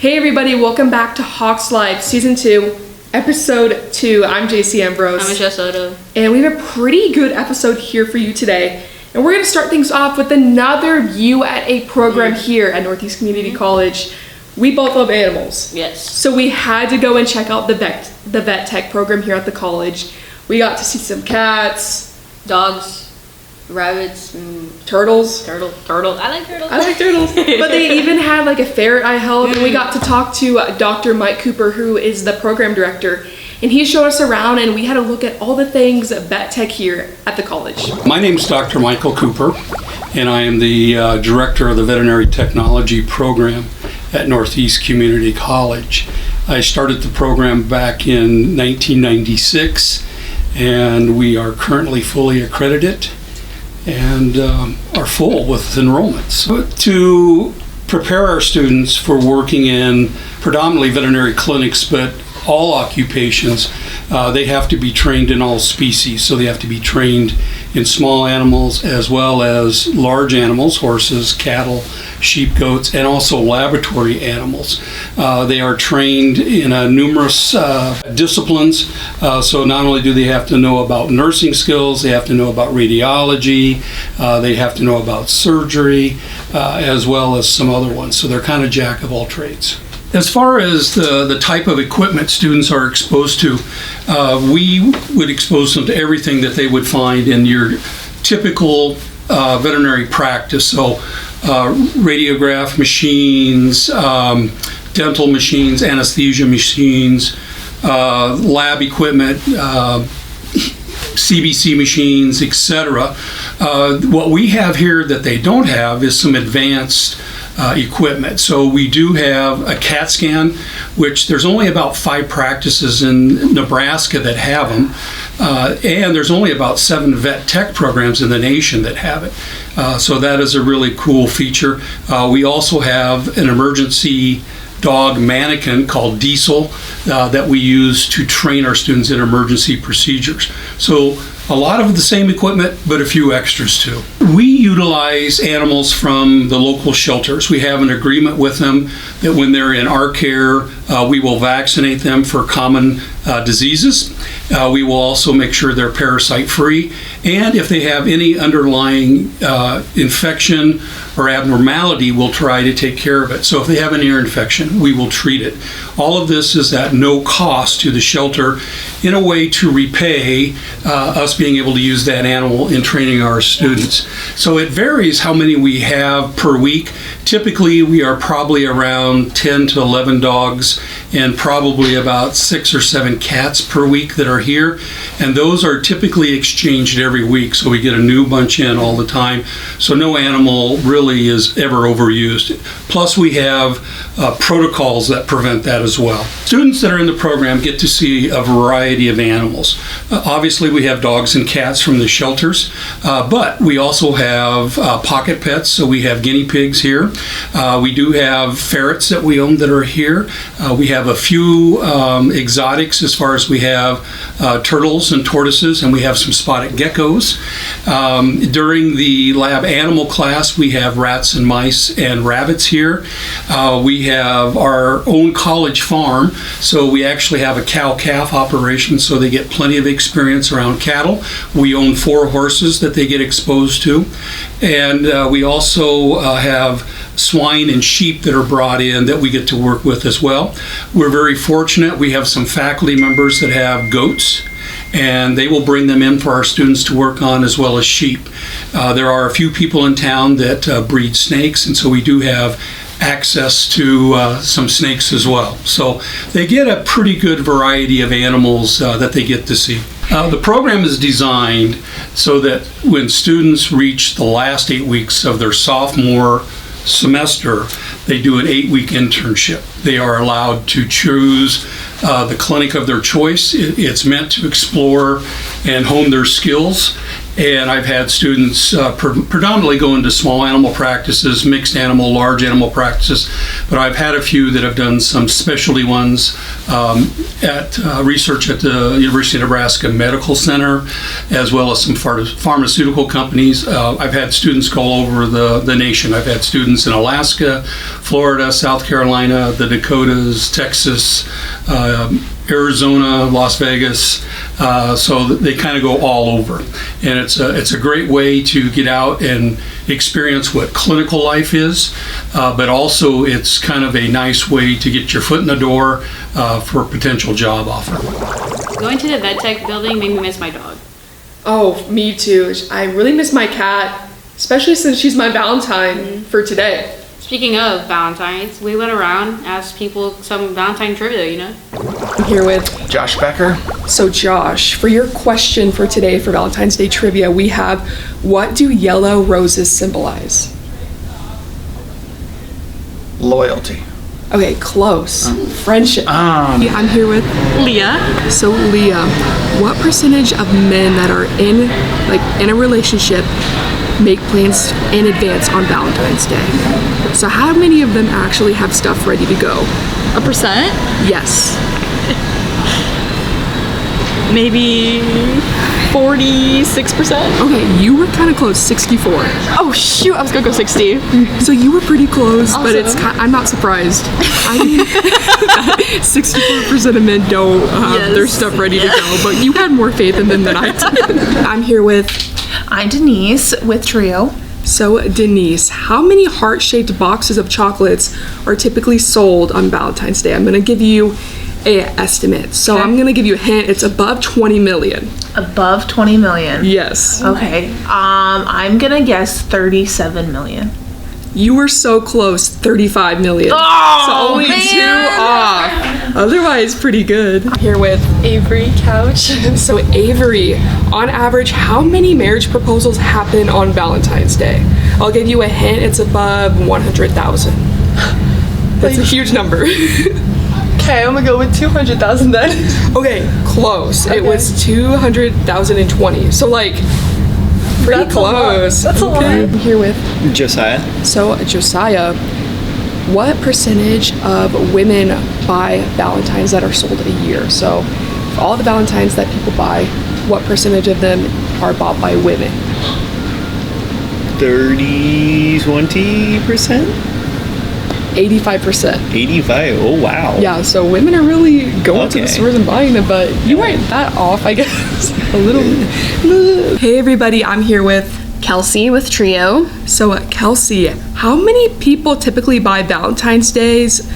Hey everybody, welcome back to Hawks Live Season 2, Episode 2. I'm Jacie, Ambrose. I'm Soto. And we have a pretty good episode here for you today. And we're going to start things off with another view at a program here at Northeast Community College. We both love animals. Yes. So we had to go and check out the vet tech program here at the college. We got to see some cats, dogs, rabbits, turtles. Turtles. I like turtles. I like turtles. But they even had like a ferret I held, and we got to talk to Dr. Mike Cooper, who is the program director, and he showed us around, and we had a look at all the things vet tech here at the college. My name is Dr. Michael Cooper, and I am the director of the Veterinary Technology Program at Northeast Community College. I started the program back in 1996, and we are currently fully accredited and are full with enrollments. To prepare our students for working in predominantly veterinary clinics, but all occupations, they have to be trained in all species. So they have to be trained in small animals as well as large animals, horses, cattle, sheep, goats, and also laboratory animals. They are trained in numerous disciplines. So not only do they have to know about nursing skills, they have to know about radiology, they have to know about surgery, as well as some other ones. So they're kind of jack of all trades. As far as the type of equipment students are exposed to, we would expose them to everything that they would find in your typical veterinary practice. So radiograph machines, dental machines, anesthesia machines, lab equipment, CBC machines, etc. What we have here that they don't have is some advanced equipment. So we do have a CAT scan, which there's only about 5 practices in Nebraska that have them, and there's only about 7 vet tech programs in the nation that have it. So that is a really cool feature. We also have an emergency dog mannequin called Diesel that we use to train our students in emergency procedures. So a lot of the same equipment, but a few extras too. We utilize animals from the local shelters. We have an agreement with them that when they're in our care, we will vaccinate them for common diseases. We will also make sure they're parasite free. And if they have any underlying infection or abnormality, we'll try to take care of it. So if they have an ear infection, we will treat it. All of this is at no cost to the shelter in a way to repay us being able to use that animal in training our students. So it varies how many we have per week. Typically, we are probably around 10 to 11 dogs and probably about 6 or 7 cats per week that are here. And those are typically exchanged every week, so we get a new bunch in all the time. So no animal really is ever overused. Plus, we have protocols that prevent that as well. Students that are in the program get to see a variety of animals. Obviously, we have dogs and cats from the shelters, but we also have pocket pets, so we have guinea pigs here. We do have ferrets that we own that are here. We have a few exotics as far as we have turtles and tortoises, and we have some spotted geckos. During the lab animal class, we have rats and mice and rabbits here. We have our own college farm, so we actually have a cow-calf operation, so they get plenty of experience around cattle. We own 4 horses that they get exposed to, and we also have swine and sheep that are brought in that we get to work with as well. We're very fortunate. We have some faculty members that have goats, and they will bring them in for our students to work on, as well as sheep. There are a few people in town that breed snakes, and so we do have access to some snakes as well. So they get a pretty good variety of animals that they get to see. The program is designed so that when students reach the last 8 weeks of their sophomore semester, they do an 8-week internship. They are allowed to choose the clinic of their choice. It's meant to explore and hone their skills. And I've had students predominantly go into small animal practices, mixed animal, large animal practices, but I've had a few that have done some specialty ones at research at the University of Nebraska Medical Center, as well as some pharmaceutical companies. I've had students go all over the nation. I've had students in Alaska, Florida, South Carolina, the Dakotas, Texas, Arizona, Las Vegas, so they kind of go all over. And it's a great way to get out and experience what clinical life is, but also it's kind of a nice way to get your foot in the door for a potential job offer. Going to the vet tech building made me miss my dog. Oh, me too. I really miss my cat, especially since she's my Valentine for today. Speaking of Valentines, we went around, asked people some Valentine trivia, you know? I'm here with Josh Becker. So Josh, for your question for today for Valentine's Day trivia, we have, what do yellow roses symbolize? Loyalty. Okay, close. Friendship. I'm here with Leah. So Leah, what percentage of men that are in a relationship make plans in advance on Valentine's Day? So how many of them actually have stuff ready to go? A percent? Yes. Maybe 46%. Okay, you were kind of close, 64. Oh shoot, I was gonna go 60. So you were pretty close, but Awesome. I'm not surprised. I mean, 64% of men don't have their stuff ready to go, but you had more faith in them than I did. I'm here with, I'm Denise with Trio. so Denise, how many heart-shaped boxes of chocolates are typically sold on Valentine's Day? I'm gonna give you a estimate. So I'm gonna give you a hint, it's above 20 million. Above 20 million. Yes. Okay. I'm gonna guess 37 million. You were so close, 35 million. Oh, so only man. 2 off. Otherwise, pretty good. I'm here with Avery Couch. So Avery, on average, how many marriage proposals happen on Valentine's Day? I'll give you a hint, it's above 100,000. That's a huge number. Okay, I'm gonna go with 200,000 then. Okay, close. It was 200,020. So like, pretty That's a lot. close. That's a lot. I'm here with, Josiah. so Josiah, what percentage of women buy Valentines that are sold a year? So for all the Valentines that people buy, what percentage of them are bought by women? 20%? 85%. 85. Oh, wow. Yeah, so women are really going to Okay. the stores and buying them, but you weren't that off, I guess. A little. Hey everybody, I'm here with, Kelsey with Trio. so Kelsey, how many people typically buy Valentine's Days,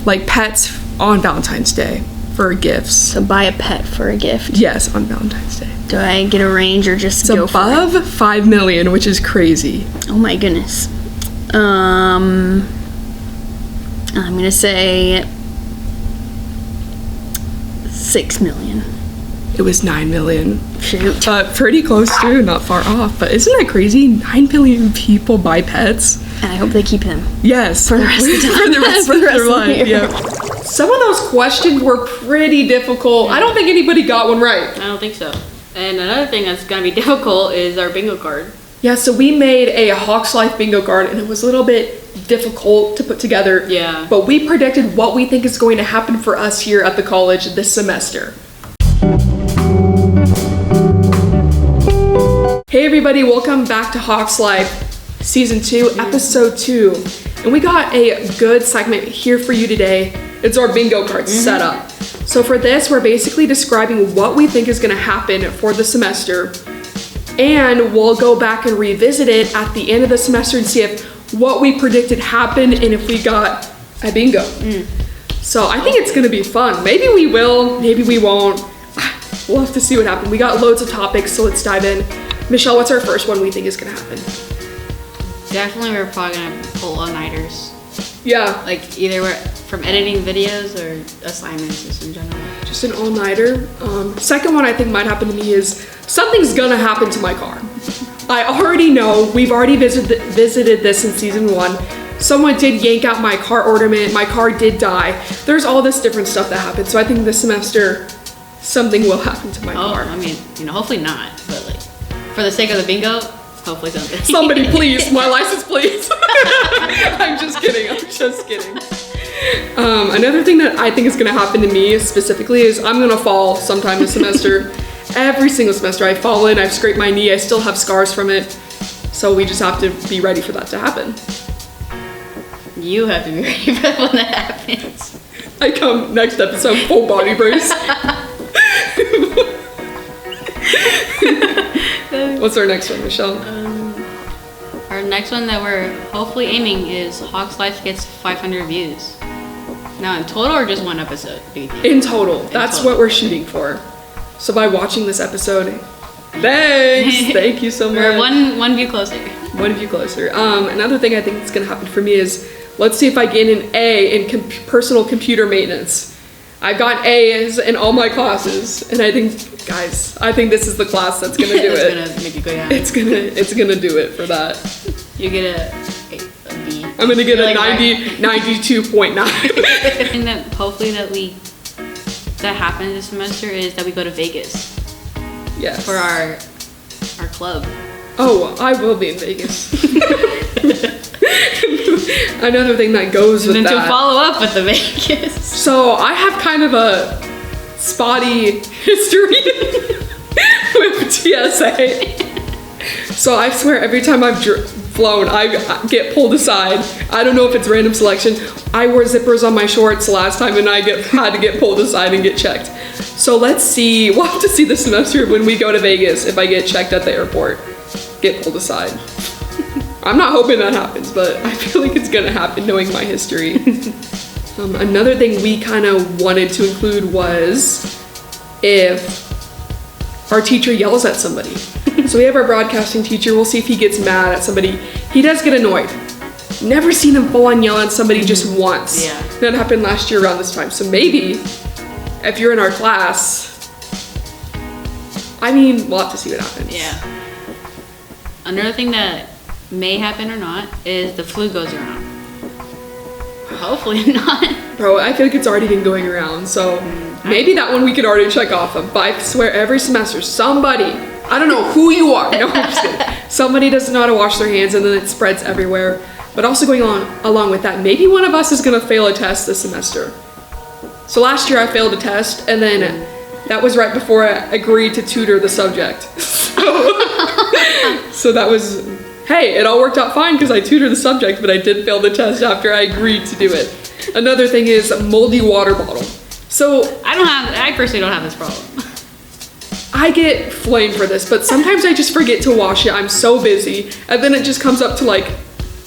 like pets, on Valentine's Day for gifts? So buy a pet for a gift. Yes, on Valentine's Day. Do I get a range or just It's go for it? above 5 million, which is crazy. Oh my goodness. I'm gonna say 6 million. It was 9 million. Shoot. Pretty close too, not far off. But isn't that crazy? 9 billion people buy pets. And I hope they keep him. Yes. For the rest of the time. For the rest For of the rest their of the life, year. yeah. Some of those questions were pretty difficult. I don't think anybody got one right. I don't think so. And another thing that's gonna be difficult is our bingo card. Yeah, so we made a Hawks Life bingo card and it was a little bit difficult to put together. Yeah. But we predicted what we think is going to happen for us here at the college this semester. Hey everybody, welcome back to Hawks Life Season 2, Episode 2. And we got a good segment here for you today. It's our bingo card setup. So for this, we're basically describing what we think is gonna happen for the semester. And we'll go back and revisit it at the end of the semester and see if what we predicted happened and if we got a bingo. So I think it's gonna be fun. Maybe we will, maybe we won't. We'll have to see what happens. We got loads of topics, so let's dive in. Michelle, what's our first one we think is gonna happen? Definitely we're probably gonna pull all-nighters. Yeah, Like either we're from editing videos or assignments just in general. just an all-nighter. Second one I think might happen to me is something's gonna happen to my car. I already know, we've already visited this in Season 1. Someone did yank out my car ornament, my car did die. There's all this different stuff that happened, so I think this semester something will happen to my Oh, car. I mean, hopefully not, but like, For the sake of the bingo, hopefully something. Somebody please, my license please. I'm just kidding. Another thing that I think is gonna happen to me specifically is I'm gonna fall sometime this semester. Every single semester I've fallen, I've scraped my knee, I still have scars from it. So we just have to be ready for that to happen. You have to be ready for when that happens. I come next episode full body brace. What's our next one, Michelle? Our next one that we're hopefully aiming is Hawk's Life gets 500 views. Now in total or just one episode? Do you think? In total. That's total. what we're shooting for. So by watching this episode, thanks! Thank you so much. We're one view closer. One view closer. Another thing I think that's gonna happen for me is, let's see if I get an A in personal computer maintenance. I've got A's in all my classes, and I think, guys, I think this is the class that's gonna do it. It's gonna make you go down. It's gonna do it for that. You get a B. I'm gonna get a Like 92.9. And that hopefully that happens this semester is that we go to Vegas Yes. for our club. Oh, I will be in Vegas. Another thing that goes with And then to that. follow up with the Vegas. So I have kind of a spotty history with TSA. So I swear every time I've flown, I get pulled aside. I don't know if it's random selection. I wore zippers on my shorts last time and I had to get pulled aside and get checked. So let's see, we'll have to see this semester when we go to Vegas if I get checked at the airport, get pulled aside. I'm not hoping that happens, but I feel like it's gonna happen knowing my history. Another thing we kind of wanted to include was if our teacher yells at somebody. So we have our broadcasting teacher, we'll see if he gets mad at somebody. He does get annoyed. Never seen him full on yell at somebody just once. Yeah. That happened last year around this time. So maybe if you're in our class, I mean, we'll have to see what happens. Yeah. Another thing that may happen or not is the flu goes around. Hopefully not. Bro, I feel like it's already been going around, so maybe that one we could already check off of. But I swear every semester, somebody, I don't know who you are, no, I'm just kidding. Somebody doesn't know how to wash their hands and then it spreads everywhere. But also going on along with that, maybe one of us is gonna fail a test this semester. So last year I failed a test and then that was right before I agreed to tutor the subject. So that was, hey, it all worked out fine because I tutored the subject, but I did fail the test after I agreed to do it. Another thing is moldy water bottle. So I personally don't have this problem. I get flamed for this, but sometimes I just forget to wash it. I'm so busy. And then it just comes up to like,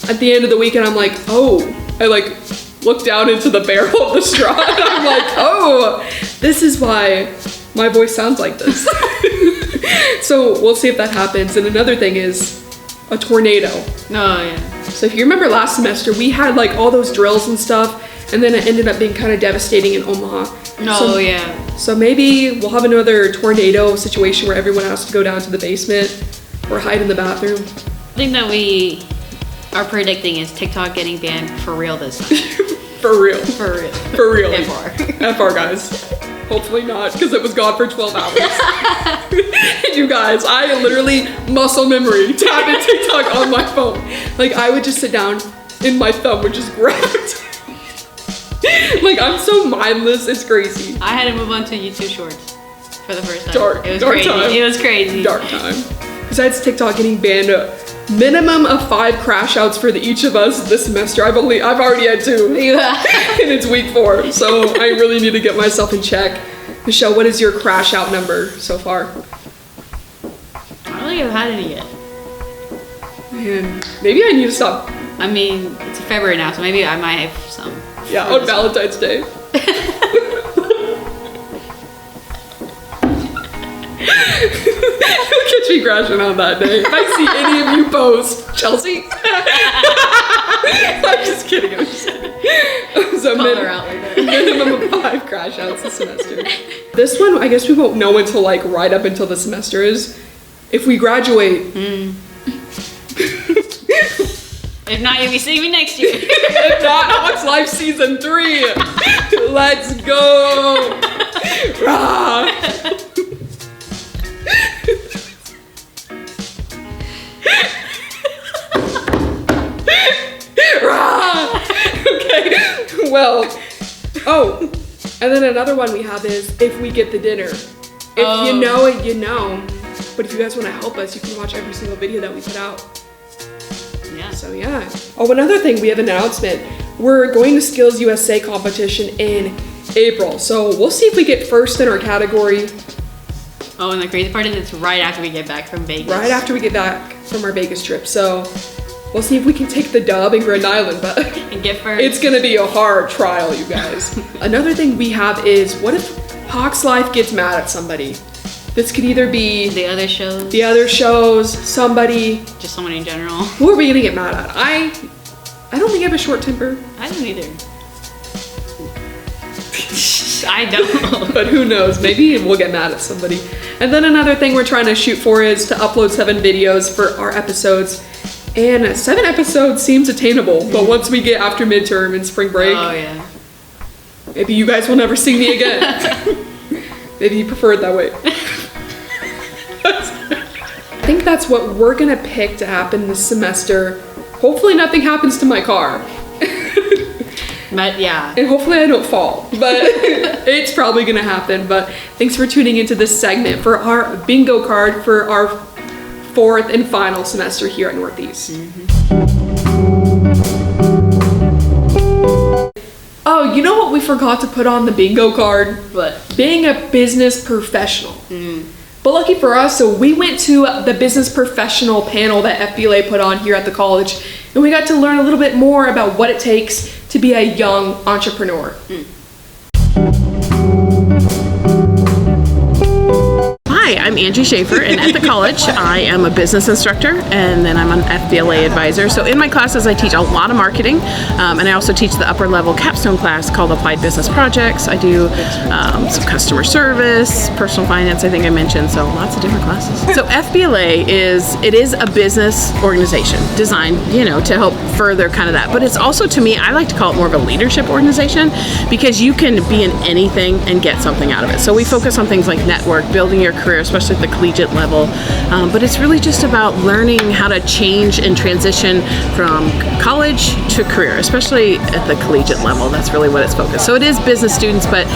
at the end of the week and I'm like, oh, I like look down into the barrel of the straw and I'm like, oh, this is why my voice sounds like this. So we'll see if that happens. And another thing is a tornado. Oh yeah. So if you remember last semester, we had like all those drills and stuff, and then it ended up being kind of devastating in Omaha. Oh yeah. So maybe we'll have another tornado situation where everyone has to go down to the basement or hide in the bathroom. The thing that we are predicting is TikTok getting banned for real this time. For real. For real. For real. FR. FR, guys. Hopefully not, because it was gone for 12 hours. You guys, I literally muscle memory tapping TikTok on my phone. Like, I would just sit down and my thumb would just grab it. Like, I'm so mindless, it's crazy. I had to move on to YouTube Shorts for the first time. Dark It was time. crazy. It was crazy. Dark time. Besides TikTok getting banned, minimum of 5 crash outs for each of us this semester. I've already had 2. Yeah. And it's week 4, so I really need to get myself in check. Michelle, what is your crash out number so far? I don't think I've had any yet. Man, maybe I need to stop. I mean, it's February now, so maybe I might have some. Yeah, for on this Valentine's Day. You'll catch me crashing on that day. If I see any of you post, Chelsea. I'm just kidding. So Call her out like that. minimum of 5 crash outs this semester. This one, I guess we won't know until like right up until the semester is. If we graduate. If not, you'll be seeing me next year. If not, Hawks Life Season 3. Let's go. Rah. Well, oh, and then another one we have is if we get the dinner. If you know it, you know. But if you guys want to help us, you can watch every single video that we put out. Yeah. So yeah. Oh, another thing, we have an announcement. We're going to Skills USA competition in April. So we'll see if we get first in our category. Oh, and the crazy part is it's right after we get back from Vegas. Right after we get back from our Vegas trip. So we'll see if we can take the dub in Grand Island, but And get first. it's gonna be a hard trial, you guys. Another thing we have is, what if Hawks Life gets mad at somebody? This could either be the other shows. the other shows, somebody. Just someone in general. Who are we gonna get mad at? I don't think I have a short temper, I don't either. I don't. but who knows? Maybe we'll get mad at somebody. And then another thing we're trying to shoot for is to upload 7 videos for our episodes. And 7 episodes seems attainable, but once we get after midterm and spring break, Oh yeah. maybe you guys will never see me again. Maybe you prefer it that way. I think that's what we're gonna pick to happen this semester. Hopefully nothing happens to my car. But yeah. And hopefully I don't fall, but it's probably gonna happen. But thanks for tuning into this segment for our bingo card for our 4th and final semester here at Northeast. Oh, you know what we forgot to put on the bingo card? What? Being a business professional. But lucky for us, so we went to the business professional panel that FBLA put on here at the college, and we got to learn a little bit more about what it takes to be a young entrepreneur. Hi, I'm Angie Shaffer, and at the college, I am a business instructor, and then I'm an FBLA advisor. So in my classes, I teach a lot of marketing, and I also teach the upper level capstone class called Applied Business Projects. I do some customer service, personal finance, I think I mentioned, so lots of different classes. So FBLA is a business organization designed, to help further kind of that. But it's also, to me, I like to call it more of a leadership organization, because you can be in anything and get something out of it. So we focus on things like network, building your career, especially at the collegiate level, but it's really just about learning how to change and transition from college to career, especially at the collegiate level. That's really what it's focused. So it is business students, but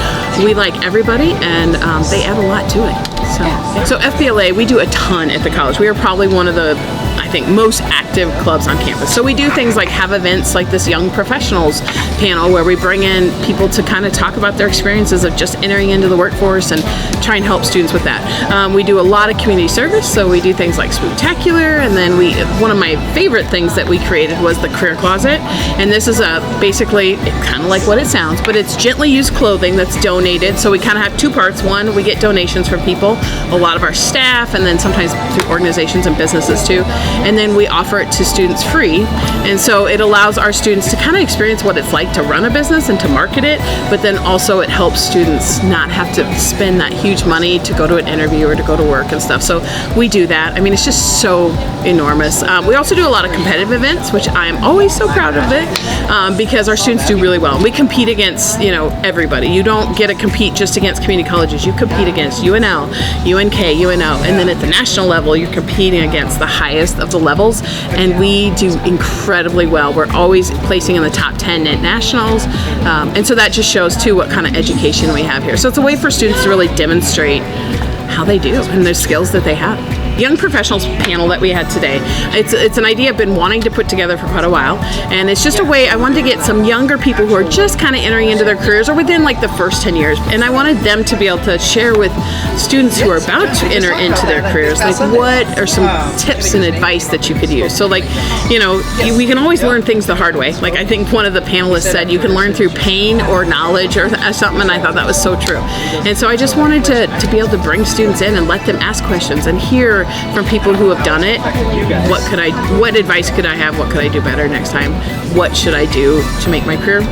we like everybody, and they add a lot to it. So FBLA, we do a ton at the college. We are probably one of the, I think, most active clubs on campus. So we do things like have events like this Young Professionals panel, where we bring in people to kind of talk about their experiences of just entering into the workforce and try and help students with that. We do a lot of community service, so we do things like Spooktacular, and then one of my favorite things that we created was the Career Closet, and this is basically kind of like what it sounds, but it's gently used clothing that's donated. So we kind of have 2 parts. One, we get donations from people, a lot of our staff, and then sometimes through organizations and businesses too. And then we offer it to students free. And so it allows our students to kind of experience what it's like to run a business and to market it, but then also it helps students not have to spend that huge money to go to an interview or to go to work and stuff. So we do that. I mean, it's just so enormous. We also do a lot of competitive events, which I'm always so proud of it, because our students do really well. We compete against, everybody. You don't get to compete just against community colleges. You compete against UNL, UNK, UNO, and then at the national level, you're competing against the highest of the levels, and we do incredibly well. We're always placing in the top 10 at nationals, and so that just shows too what kind of education we have here. So it's a way for students to really demonstrate how they do and the skills that they have. Young Professionals panel that we had today, it's an idea I've been wanting to put together for quite a while, and it's just a way I wanted to get some younger people who are just kind of entering into their careers or within like the first 10 years, and I wanted them to be able to share with students who are about to enter into their careers, like what are some tips and advice that you could use. So like, we can always learn things the hard way. Like I think one of the panelists said you can learn through pain or knowledge or something, and I thought that was so true. And so I just wanted to be able to bring students in and let them ask questions and hear from people who have done it. What advice could I have? What could I do better next time? What should I do to make my career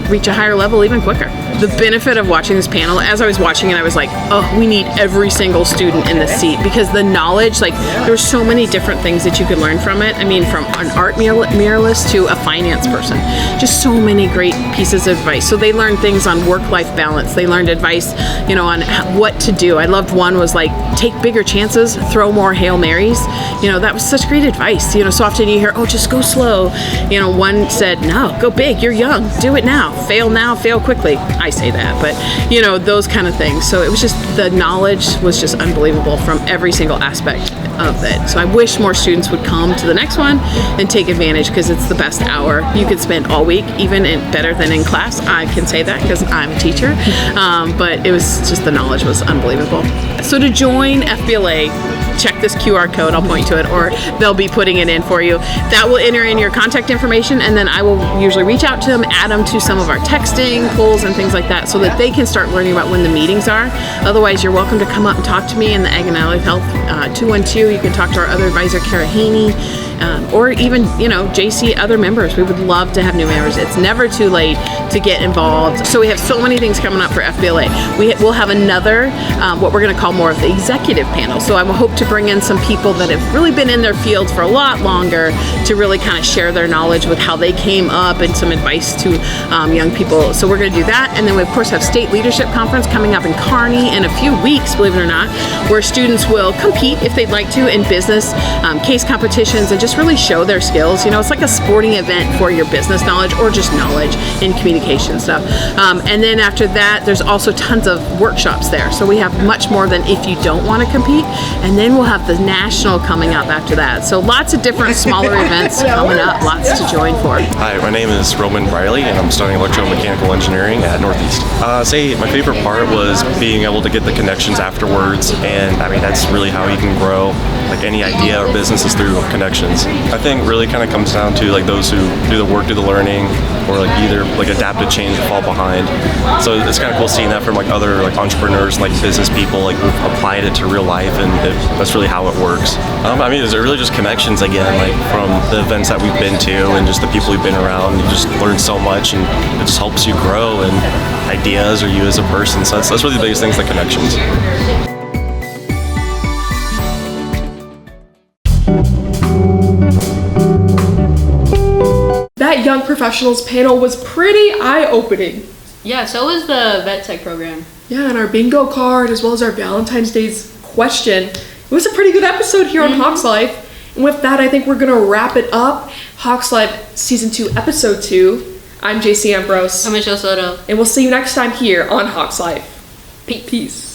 reach a higher level even quicker? the benefit of watching this panel, as I was watching it, I was like, oh, we need every single student in this seat, because the knowledge, like, there were so many different things that you could learn from it. I mean, from an art muralist to a finance person, just so many great pieces of advice. So they learned things on work-life balance. They learned advice, you know, on what to do. I loved one was like, take bigger chances, throw more Hail Marys. You know, that was such great advice. You know, so often you hear, oh, just go slow. You know, one said, no, go big, you're young, do it now, fail quickly. I say that, but you know, those kind of things. So it was just, the knowledge was just unbelievable from every single aspect of it. So I wish more students would come to the next one and take advantage, because it's the best hour you could spend all week, even better than in class. I can say that because I'm a teacher, but it was just, the knowledge was unbelievable. So to join FBLA, check this QR code, I'll point to it, or they'll be putting it in for you. That will enter in your contact information, and then I will usually reach out to them, add them to some of our texting polls and things like that, so that they can start learning about when the meetings are. Otherwise, you're welcome to come up and talk to me in the Egg and Allied Health 212. You can talk to our other advisor, Kara Haney, or even, you know, Jacie, other members. We would love to have new members. It's never too late to get involved. So we have so many things coming up for FBLA. We'll have another, what we're going to call more of the executive panel. So I will hope to bring in some people that have really been in their fields for a lot longer to really kind of share their knowledge with how they came up and some advice to young people. So we're going to do that. And then we, of course, have State Leadership Conference coming up in Kearney in a few weeks, believe it or not, where students will compete, if they'd like to, in business case competitions, and just really show their skills. You know, it's like a sporting event for your business knowledge, or just knowledge in communication stuff. And then after that, there's also tons of workshops there. So we have much more than if you don't want to compete. And then we'll have the national coming up after that. So lots of different smaller events coming up, lots to join for. Hi, my name is Roman Riley, and I'm studying electromechanical engineering at Northeast. Say my favorite part was being able to get the connections afterwards, and I mean, that's really how you can grow like any idea or business is through connections. I think really kind of comes down to like those who do the work, do the learning, or like either like adapt to change or fall behind. So it's kind of cool seeing that from like other like entrepreneurs, like business people, like who've applied it to real life, and that's really how it works. I mean, they're really just connections again, like from the events that we've been to and just the people we've been around. You just learn so much, and it just helps you grow and ideas, or you as a person. So that's really the biggest thing, is the connections. That Young Professionals panel was pretty eye-opening. Yeah, so was the vet tech program. Yeah, and our bingo card, as well as our Valentine's Day's question. It was a pretty good episode here on Hawks Life. And with that, I think we're going to wrap it up. Hawks Life Season 2, Episode 2. I'm Jacie Ambrose. I'm Michelle Soto. And we'll see you next time here on Hawks Life. Peace.